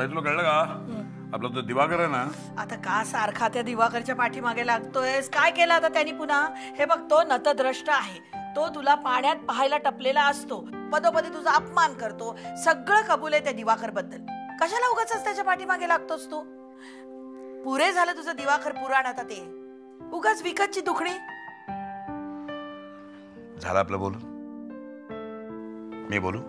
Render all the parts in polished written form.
ताई तुला कळलं का आपला तो दिवाकर आहे ना आता का सारखा त्या दिवाकरच्या पाठीमागे लागतोयस? काय केलं आता त्यांनी पुन्हा? हे बघ तो नतद्रष्ट आहे. तो तुला पाण्यात पाहायला टपलेला असतो, पदोपदी तुझा अपमान करतो, सगळं कबूल आहे त्या दिवाकर बद्दल. कशाला उगाच त्याच्या पाठीमागे लागतोस तू? पुरे झालं तुझं दिवाकर पुराण. आता ते उगाच विकतची दुखणी. झालं आपलं बोलून. मी बोलू.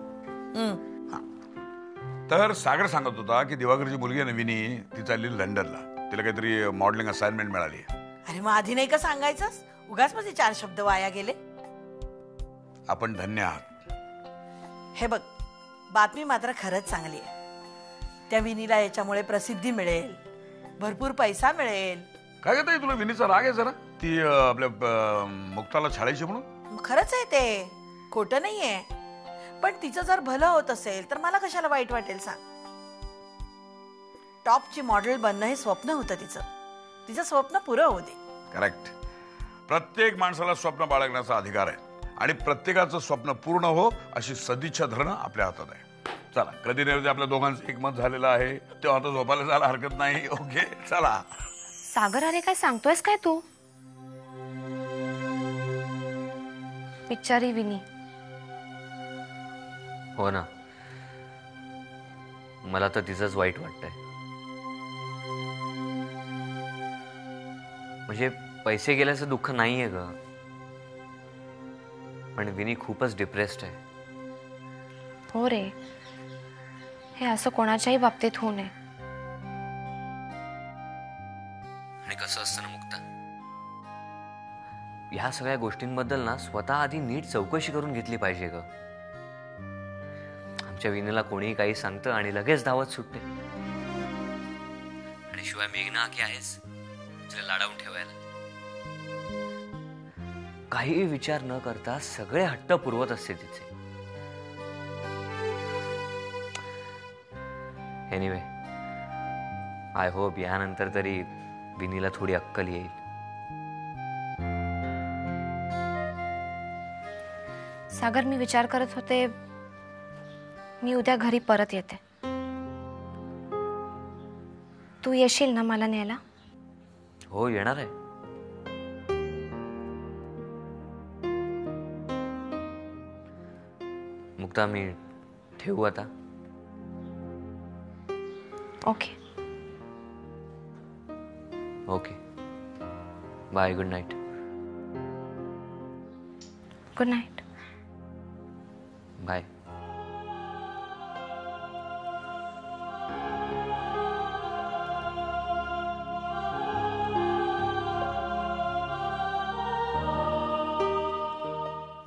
तर सागर सांगत होता की दिवाकरची मुलगी आहे ना विनी, ती चालली लंडनला. तिला काहीतरी मॉडेलिंग असाइनमेंट मिळाली. अरे मग आधी नाही का सांगायचंस? उगाच माझे 4 शब्द वाया गेले. आपण धन्य आहात. हे बघ, बातमी मात्र खरंच चांगली आहे. त्या विनीला याच्यामुळे प्रसिद्धी मिळेल, भरपूर पैसा मिळेल. काय करताय तुला विनीचा राग आहे जरा? ती आपल्या मुक्ताला छाडायची म्हणून. खरंच आहे ते, खोटं नाहीये. पण तिचं जर भलं होत असेल तर मला कशाला वाईट वाटेल सांग? टॉपची मॉडेल बनणं हे स्वप्न होतं तिचं. तिचं स्वप्न पुरं होऊ दे. करेक्ट. प्रत्येक माणसाला स्वप्न बाळगण्याचा अधिकार आहे आणि प्रत्येकाचं स्वप्न पूर्ण हो अशी सदिच्छा धरणं आपल्या हातात आहे. चला, कधी नाही आपल्या दोघांचं एकमत झालेलं आहे तेव्हा आता झोपायला जायला हरकत नाही. ओके चला. सागर, अरे काय सांगतोयस काय तू? बिचारी विनी. हो ना, मला तर तिचंच वाईट वाटतंय. म्हणजे पैसे गेल्याचं दुःख नाहीये ग, पण विनी खूपच डिप्रेस्ड आहे. हो रे, हे असं कोणाच्याही बाबतीत होऊ नये. आणि कसं असतं ना मुक्ता, ह्या सगळ्या गोष्टींबद्दल ना स्वतः आधी नीट चौकशी करून घेतली पाहिजे ग. आमच्या विनीला कोणीही काही सांगतं आणि लगेच धावत सुटते. आणि शिवाय मेघना की आहेस तिला लाडावून ठेवायला. काहीही विचार न करता सगळे हट्ट पुरवत असते तिचे. एनिवे, आय होप यानंतर तरी विनीला थोडी अक्कल येईल. सागर, मी विचार करत होते, मी उद्या घरी परत येते. तू येशील ना मला न्यायला? हो, येणार आहे. मुक्ता, मी ठेवू आता. Okay. Okay, bye. Good night. Good night. Bye.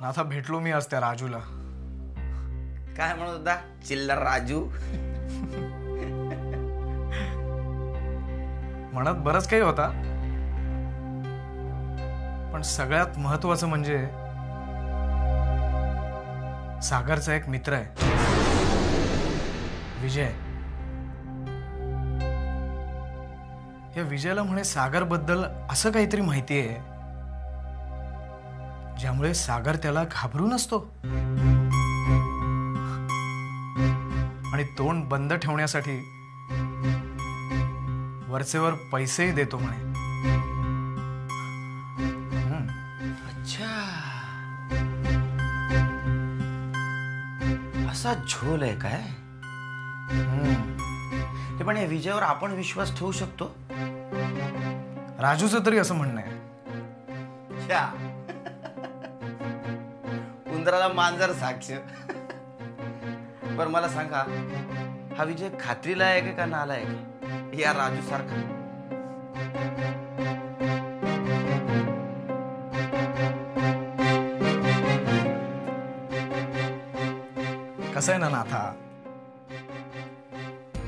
नाथा, भेटलो मी आज त्या राजूला. काय म्हणत होता चिल्लर राजू? म्हणत बरंच काही होता, पण सगळ्यात महत्वाचं म्हणजे सागरचा एक मित्र आहे, विजय. या विजयला म्हणे सागर बद्दल असं काहीतरी माहिती आहे ज्यामुळे सागर त्याला घाबरून असतो आणि तोंड बंद ठेवण्यासाठी वरचेवर पैसेही देतो म्हणे. अच्छा, असा झोल आहे काय? ते पण या विजयावर आपण विश्वास ठेवू शकतो? राजूचं तरी असं म्हणणं आहे. उंदराला मांजर साक्ष. बरं मला सांगा, हा विजय खात्रीला आहे का नालायक या राजू सारखा? कसं आहे ना नाथा,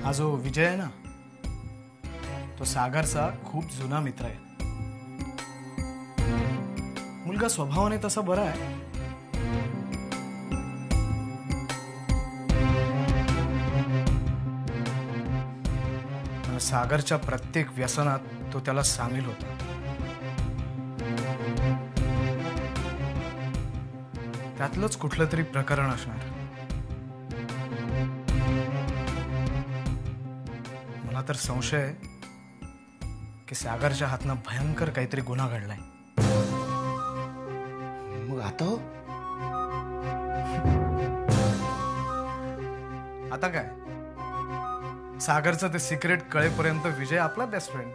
हा जो विजय आहे ना, तो सागरचा खूप जुना मित्र आहे. मुलगा स्वभावाने तसा बरा आहे. सागरच्या प्रत्येक व्यसनात तो त्याला सामील होता. त्यातलंच कुठलं तरी प्रकरण असणार. तर संशय आहे की सागरच्या हातनं भयंकर काहीतरी गुन्हा घडलाय. मग आता हो? आता काय, सागरचं ते सिक्रेट कळेपर्यंत विजय आपला बेस्ट फ्रेंड.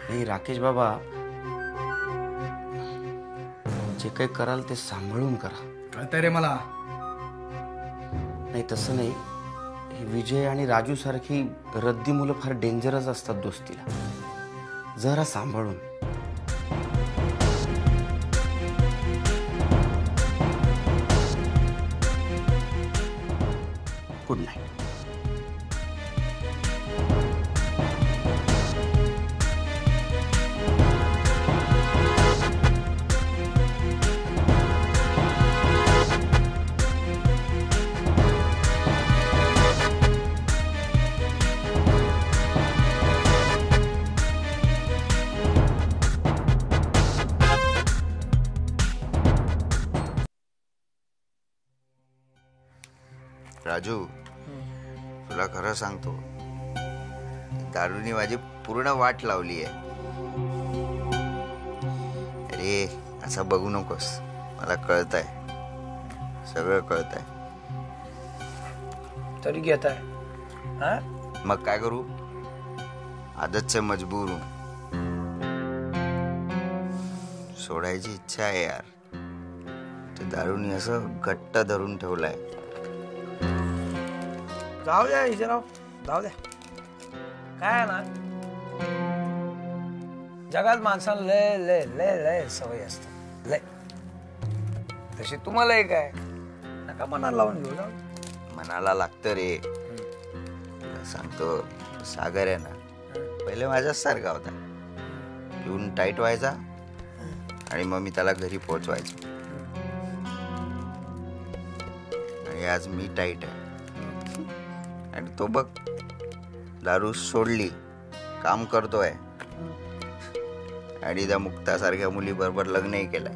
नाही राकेश बाबा, जे काही कराल ते सांभाळून करा. कळतंय रे मला. नाही तसं नाही, हे विजय आणि राजू सारखी रद्दी मुलं फार डेंजरस असतात दोस्तीला. जरा सांभाळून. Good night. राजू, तुला खरं सांगतो, दारूने माझी पूर्ण वाट लावली आहे. अरे असं बघू नकोस, मला कळतंय, सगळं कळतंय. तरी घेत आहे. मग काय करू, आदत से मजबूर हूं. सोडायची इच्छा आहे यार. ते दारूने असं घट्ट धरून ठेवलंय. जाऊ द्या हिजराव, जाऊ द्या. काय आहे ना, जगात माणसाला लय लय लय लय सवय असते, लय. तशी तुम्हाला एक आहे, नका मनाला लावून घेऊ. जाऊ. मनाला लागतं रे. तुला सांगतो, सागर आहे ना, पहिले माझ्याच सारखा होता. येऊन टाईट व्हायचा आणि मग मी त्याला घरी पोहोचवायचो. आणि आज मी टाईट आहे आणि तो बघ, दारू सोडली, काम करतोय आणि त्या मुक्तासारख्या मुली बरोबर लग्नही केलंय.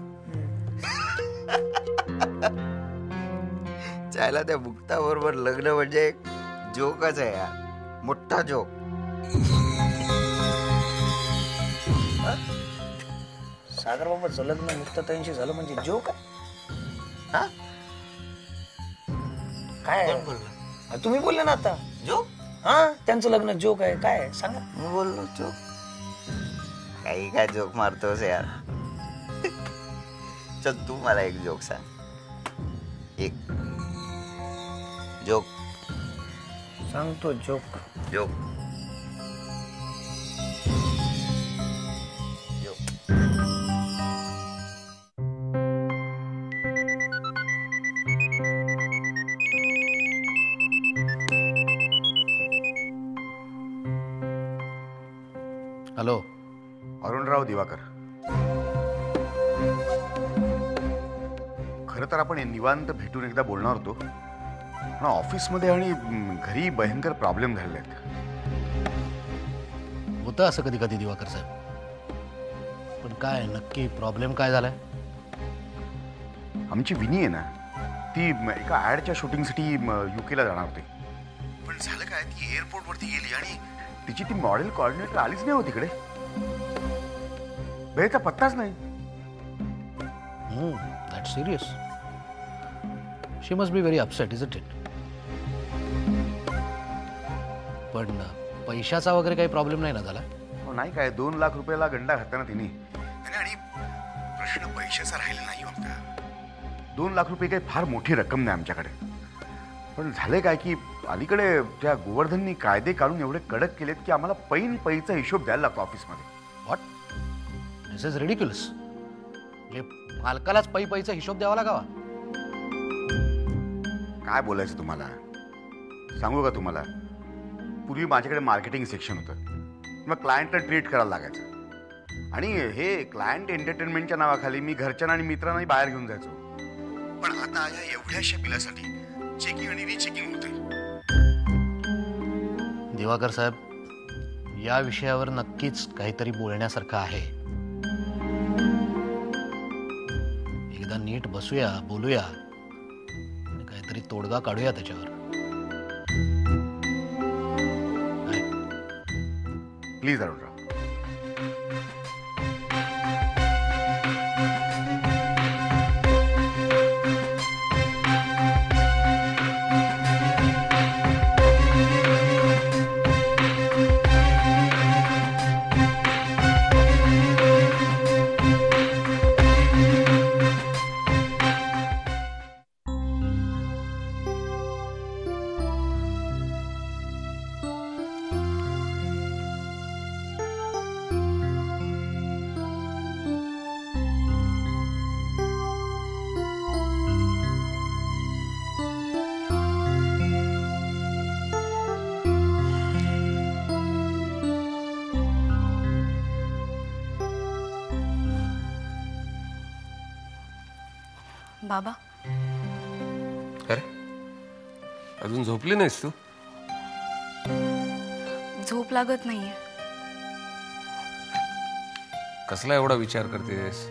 चायला त्या मुक्ता बरोबर लग्न म्हणजे एक जोकच आहे यार, मोठा जोक. सागर बाबाचं लग्न मुक्ताताईंशी झालं म्हणजे जोक आहे? हा? काय तुम्ही बोलले ना आता जोक? हा, त्यांचं लग्न जोक आहे. काय सांगा. मी बोललो जोक? काही काय जोक मारतोस यार. चल तू मला एक जोक सांग. एक जोक सांगतो. Joke joke hello, Arunrao Diwakar. खरं तर आपण निवांत भेटून एकदा बोलणार होतो, पण ऑफिसमध्ये आणि घरी भयंकर प्रॉब्लेम झालेले आहेत. होतं असं कधी कधी दिवाकर साहेब. पण काय नक्की प्रॉब्लेम काय झालाय? आमची विनी आहे ना, ती एका ॲडच्या शूटिंगसाठी UK ला जाणार होती. पण झालं काय, ती एअरपोर्टवरती गेली आणि तिची ती मॉडेल कॉर्डिनेटर आलीच नाही हो तिकडे. वेळेचा पत्ताच नाही. That serious. She must be very upset, is it? पण पैशाचा वगैरे काही प्रॉब्लेम नाही ना झाला? नाही काय, 2 लाख रुपयाला गंडा घातला ना तिने. आणि प्रश्न पैशाचा राहिला नाही होता. 2 लाख रुपये काही फार मोठी रक्कम नाही आमच्याकडे. पण झाले काय की अलीकडे त्या गोवर्धननी कायदे काढून एवढे कडक केलेत की आम्हाला पैचा हिशोब द्यायला लागतो ऑफिसमध्ये. व्हॉट? This is ridiculous. म्हणजे मालकालाच पैचा हिशोब द्यावा लागावा? काय बोलायचं तुम्हाला, सांगू का तुम्हाला? पूर्वी माझ्याकडे मार्केटिंग सेक्शन होतं, मग क्लायंटला ट्रीट करायला लागायचं. आणि हे क्लायंट एंटरटेनमेंटच्या नावाखाली मी घरच्यांना आणि मित्रांनाही बाहेर घेऊन जायचो. पण आता या एवढ्याशा बिलासाठी चेकिंग आणि रिचेकिंग होते. दिवाकर साहेब, या विषयावर नक्कीच काहीतरी बोलण्यासारखं आहे. एकदा नीट बसूया, बोलूया आणि काहीतरी काहीतरी तोडगा काढूया त्याच्यावर. प्लीज अरुणराव. बाबा, अरे अजून झोपली नाहीस तू? झोप लागत नाहीये. कसला एवढा विचार करतेस?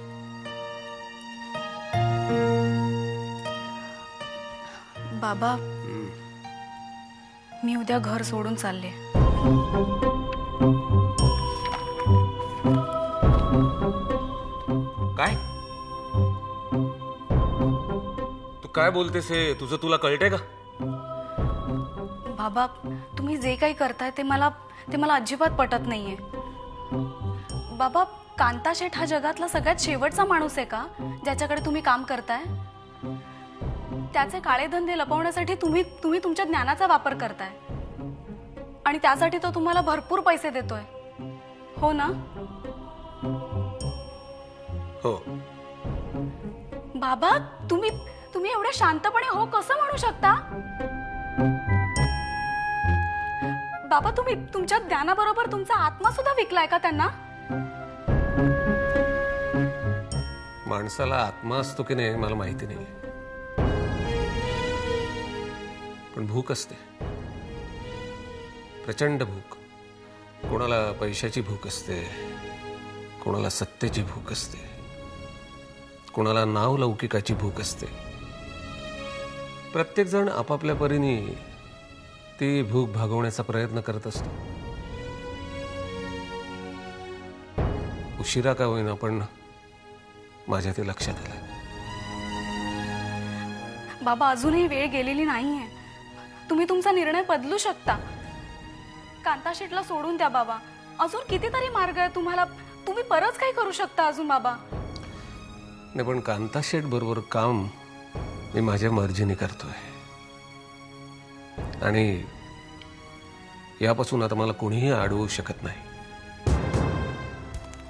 बाबा, मी उद्या घर सोडून चालले. काय? तू काय बोलतेस हे? तुझं तुला कळतंय का? बाबा, तुम्ही जे काही करताय ते मला अजिबात पटत नाहीये. बाबा, कांता शेठ हा जगातला सगळ्यात शेवटचा माणूस आहे का ज्याच्याकडे तुम्ही काम करताय? त्याचे काळे धंदे लपवण्यासाठी तुम्ही तुमच्या ज्ञानाचा वापर करताय आणि त्यासाठी तो तुम्हाला भरपूर पैसे देतोय, हो ना? हो. बाबा, तुम्ही एवढ्या शांतपणे हो कसं म्हणू शकता? बाबा, तुम्ही तुमच्या ज्ञानाबरोबर तुमचा आत्मा सुद्धा विकलाय का त्यांना? माणसाला आत्मा असतो की नाही मला माहिती नाही, पण भूक असते, प्रचंड भूक. कोणाला पैशाची भूक असते, कोणाला सत्तेची भूक असते, कोणाला नावलौकिकाची भूक असते. प्रत्येक जण आपापल्या परीने ती भूक भागवण्याचा प्रयत्न करत असतो. उशिरा का होईना पण माझ्या ते लक्षात आलं. बाबा, अजूनही वेळ गेलेली नाहीये. तुम्ही तुमचा निर्णय बदलू शकता. कांता शेठला सोडून द्या बाबा. अजून कितीतरी मार्ग आहे तुम्हाला. तुम्ही परत काही करू शकता अजून बाबा. नाही, पण कांता शेठ बरोबर काम मी माझ्या मर्जीने करतोय आणि यापासून आता मला कोणीही अडवू शकत नाही.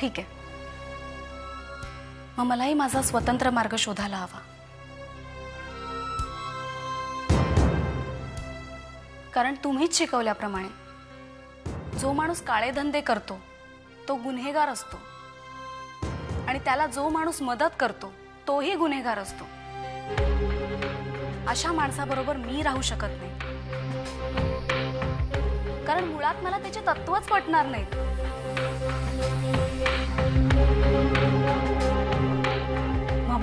ठीक आहे, मग मलाही माझा स्वतंत्र मार्ग शोधायला हवा. कारण तुम्हीच शिकवल्याप्रमाणे जो माणूस काळे धंदे करतो तो गुन्हेगार असतो आणि त्याला जो माणूस मदत करतो तोही गुन्हेगार असतो. अशा माणसाबरोबर मी राहू शकत नाही, कारण मुळात मला त्याचे तत्वच पटणार नाहीत. मग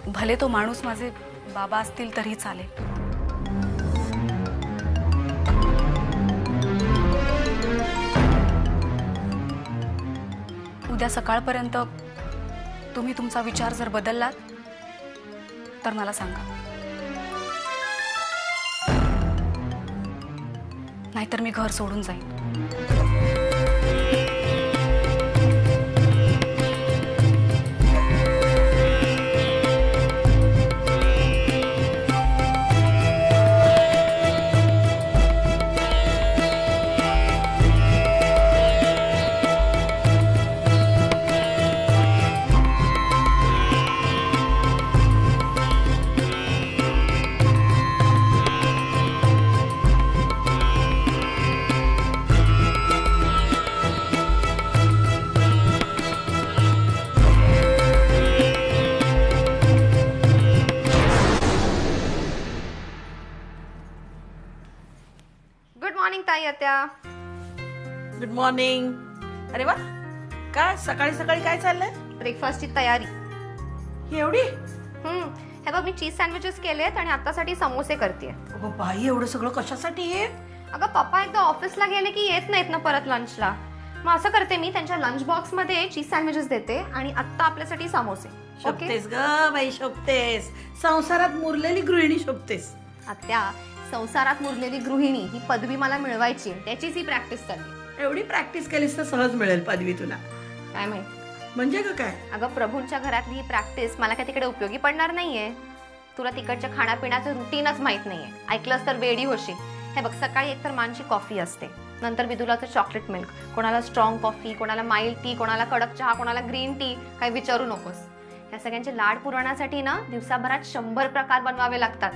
भले तो माणूस माझे बाबा असतील तरी चालेल. उद्या सकाळपर्यंत तुम्ही तुमचा विचार जर बदललात तर मला सांगा, नाहीतर मी घर सोडून जाईन. Good morning. अरे वा, काय सकाळी सकाळी काय चाललंय? ब्रेकफास्टची तयारी. एवढी? हे बघ, मी चीज सँडविचेस केलेत आणि आत्तासाठी समोसे करते. अगं बाई, एवढं सगळं कशासाठी आहे? अगं पप्पा एकदा ऑफिसला गेले की येत नाहीत ना परत लंचला. मग असं करते मी, त्यांच्या लंच बॉक्स मध्ये चीज सँडविचेस देते आणि आत्ता आपल्यासाठी समोसे. शोभतेस ग बाई, शोभतेस. संसारात मुरलेली गृहिणी शोभतेस. आत्या, संसारात मुरलेली गृहिणी ही पदवी मला मिळवायची, त्याचीच ही प्रॅक्टिस चालली. एवढी प्रॅक्टिस केलीस तर सहज मिळेल पदवी तुला. काय माहिती म्हणजे का काय? अगं प्रभूंच्या घरातली ही प्रॅक्टिस मला काय तिकडे उपयोगी पडणार नाहीये. तुला तिकडच्या खाण्यापिण्याचं रुटीनच माहित नाहीये. ऐकलंस तर वेडी होशील. हे बघ, सकाळी एकतर मानची कॉफी असते, नंतर विदुलाचं चॉकलेट मिल्क, कोणाला स्ट्रॉंग कॉफी, कोणाला माइल्ड टी, कोणाला कडक चहा, कोणाला ग्रीन टी. काही विचारू नकोस. या सगळ्यांचे लाड पुरवण्यासाठी ना दिवसाभरात 100 प्रकार बनवावे लागतात.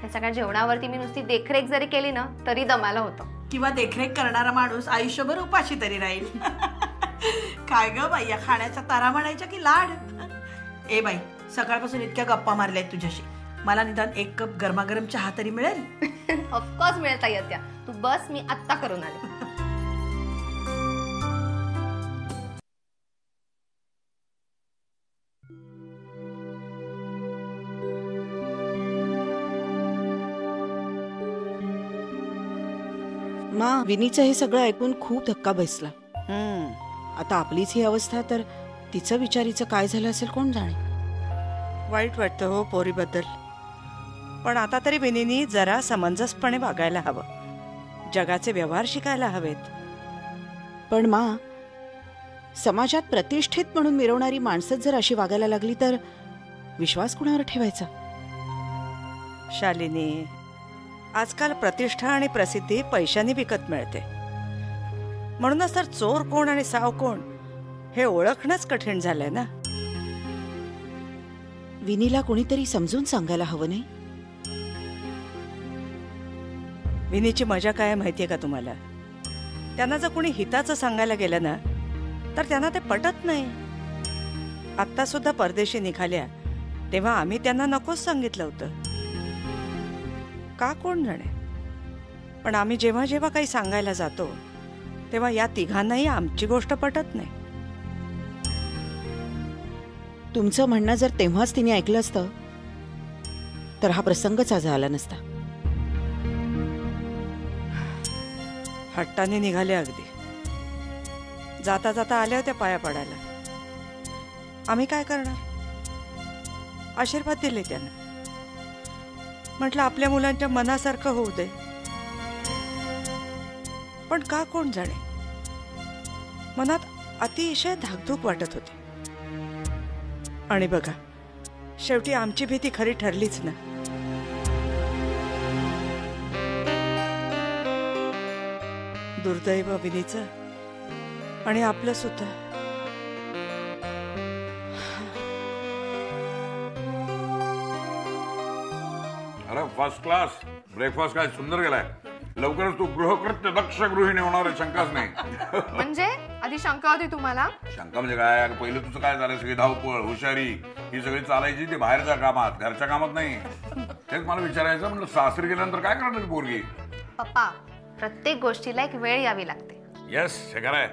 या सगळ्या जेवणावरती मी नुसती देखरेख जरी केली ना तरी दमायला होतं. किंवा देखरेख करणारा माणूस आयुष्यभर उपाशी तरी राहील. काय ग बाई, या खाण्याच्या तारा म्हणायच्या की लाड? ए बाई, सकाळपासून इतक्या गप्पा मारल्यात तुझ्याशी, मला निदान 1 कप गरमागरम चहा तरी मिळेल? ऑफकोर्स मिळेल ताई आत्या, तू बस, मी आत्ता करून आले. मा, विनीचं हे सगळं ऐकून खूप धक्का बसला. आता आपलीच ही अवस्था, तर तिचं विचारीचं काय झालं असेल कोण जाणे. वाईट वाटतं हो पोरीबद्दल, पण आता तरी विनीनी जरा समंजसपणे वागायला हवं. जगाचे व्यवहार शिकायला हवेत. पण मा, समाजात प्रतिष्ठित म्हणून मिरवणारी माणसं जर अशी वागायला लागली तर विश्वास कुणावर ठेवायचा? शालिनी, आजकाल प्रतिष्ठा आणि प्रसिद्धी पैशाने विकत मिळते. म्हणूनच तर चोर कोण आणि साव कोण हे ओळखणंच कठीण झालंय ना. विनीला कोणीतरी समजून सांगायला हवं नाही? विनीची मजा काय माहितीये का तुम्हाला? त्यांना जर कोणी हिताचं सांगायला गेलं ना तर त्यांना ते पटत नाही. आत्ता सुद्धा परदेशी निघाल्या तेव्हा आम्ही त्यांना नकोच सांगितलं होतं. का कोण जाणे, पण आम्ही जेव्हा जेव्हा काही सांगायला जातो तेव्हा या तिघांनाही आमची गोष्ट पटत नाही. तुमचं म्हणणं जर तेव्हाच तिने ऐकलं असतं तर हा प्रसंगच आज आला नसता. हट्टाने निघाले अगदी. जाता जाता आल्या होत्या पाया पडायला. आम्ही काय करणार? आशीर्वाद दिले त्यांना. म्हटलं आपल्या मुलांच्या मनासारखं होऊ दे. पण का कोण जाणे, मनात अतिशय धाकधूक वाटत होती. आणि बघा, शेवटी आमची भीती खरी ठरलीच ना. दुर्दैव विनीचं आणि आपलं सुद्धा. अरे फर्स्ट क्लास ब्रेकफास्ट, काय सुंदर गेलाय. लवकरच तू गृहकृत्य दक्ष गृहिणी होणार आहे, शंकाच नाही. म्हणजे आधी शंका होती तुम्हाला? शंका म्हणजे काय, पहिलं तुझं काय झालं, सगळी धावपळ हुशारी ही सगळी चालायची ती बाहेरच्या कामात, घरच्या कामात नाही. तेच मला विचारायचं, म्हणलं सासरी गेल्यानंतर काय करणार पोरगी? पप्पा, प्रत्येक गोष्टीला एक वेळ यावी लागते. येस, हे खरंय.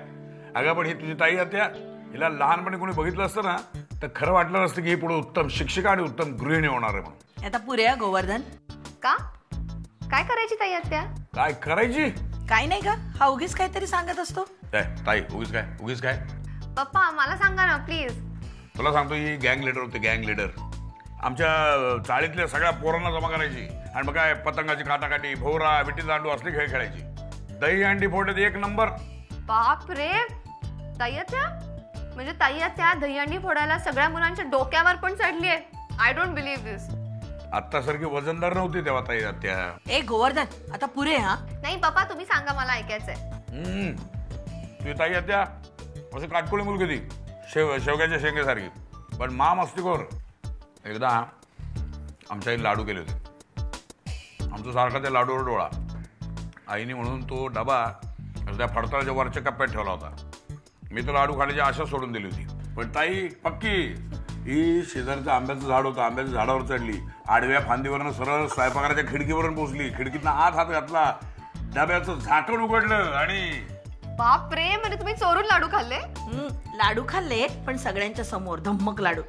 अगं पण ही तुझी ताई आत्या, हिला लहानपणी कोणी बघितलं असतं ना तर खरं वाटलं नसतं की ही पुढे उत्तम शिक्षिका आणि उत्तम गृहिणी होणार आहे म्हणून. आता पुऱ्या गोवर्धन, का काय करायची ताई आत्या? काय करायची? काय नाही का, हा उगीच काहीतरी सांगत असतो. ताई उगीच काय? पप्पा मला सांगा ना प्लीज. तुला सांगतो, ही गँग लीडर होते, गँग लीडर. आमच्या चाळीतल्या सगळ्या पोरांना जमा करायची आणि मग काय पतंगाची काटाकाटी, भोवरा, विटी दांडू असले खेळ खेळायची. दही अंडी फोडण्यात 1 नंबर. बाप रे, ताई आत्या म्हणजे ताई आत्या दहीहंडी फोडायला सगळ्या मुलांच्या डोक्यावर पण चढली आहे. आय डोंट बिलीव्ह दिस. आत्तासारखी वजनदार नव्हती तेव्हा ताई आत्या. ए गोवर्धन, आता पुरे. हा नाही पप्पा, तुम्ही सांगा, मला ऐकायचंय. तुझी ताई आत्या अशी काटकोळी मुलगी ती, शेवग्याच्या शेंगेसारखी, पण मा मस्तीखोर. एकदा आमच्या आई लाडू केले होते. आमचा सारखा त्या लाडूवर डोळा. आईने म्हणून तो डबा त्या फडतळाच्या वरच्या कप्प्यात ठेवला होता. मी तो लाडू खाण्याची आशा सोडून दिली होती. पण ताई पक्की, ही शेजारचं आंब्याचं झाड होतं, आंब्याच्या झाडावर चढली, आडव्या फांदीवरनं सरळ स्वयंपाकाच्या खिडकीवरून पोचली, खिडकीतनं हात घातला, डब्याचं झाकण उघडलं आणि बाप रे, म्हणजे तुम्ही चोरून लाडू खाल्ले? लाडू खाल्ले, पण सगळ्यांच्या समोर धम्मक लाडू.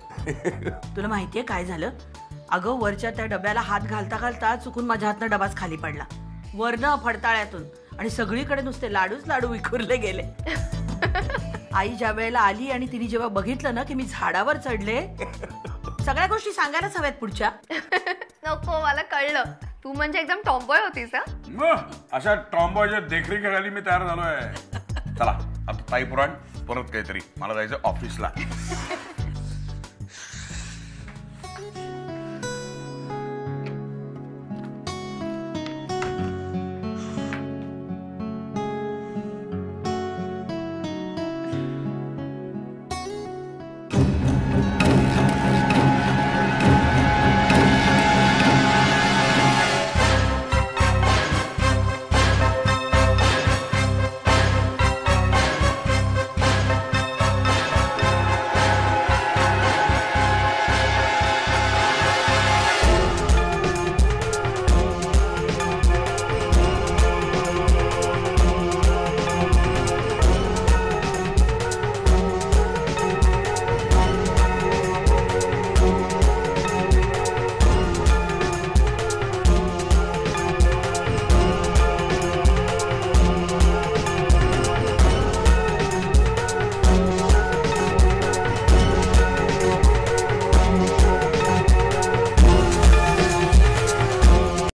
तुला माहितीये काय झालं? अगं वरच्या त्या डब्याला हात घालता घालता चुकून माझ्या हातनं डबाच खाली पडला, वरनं फडताळ्यातून, आणि सगळीकडे नुसते लाडूच लाडू विखुरले गेले. आई ज्या वेळेला आली आणि तिने जेव्हा बघितलं ना की मी झाडावर चढले, सगळ्या गोष्टी सांगायलाच हव्यात पुढच्या. नको, मला कळलं तू म्हणजे एकदम टॉम्बॉय होतीस. अशा टॉम्बॉयच्या देखरेखीखाली मी तयार झालोय. चला आता ताई पुराण, परत काहीतरी मला जायचं ऑफिसला.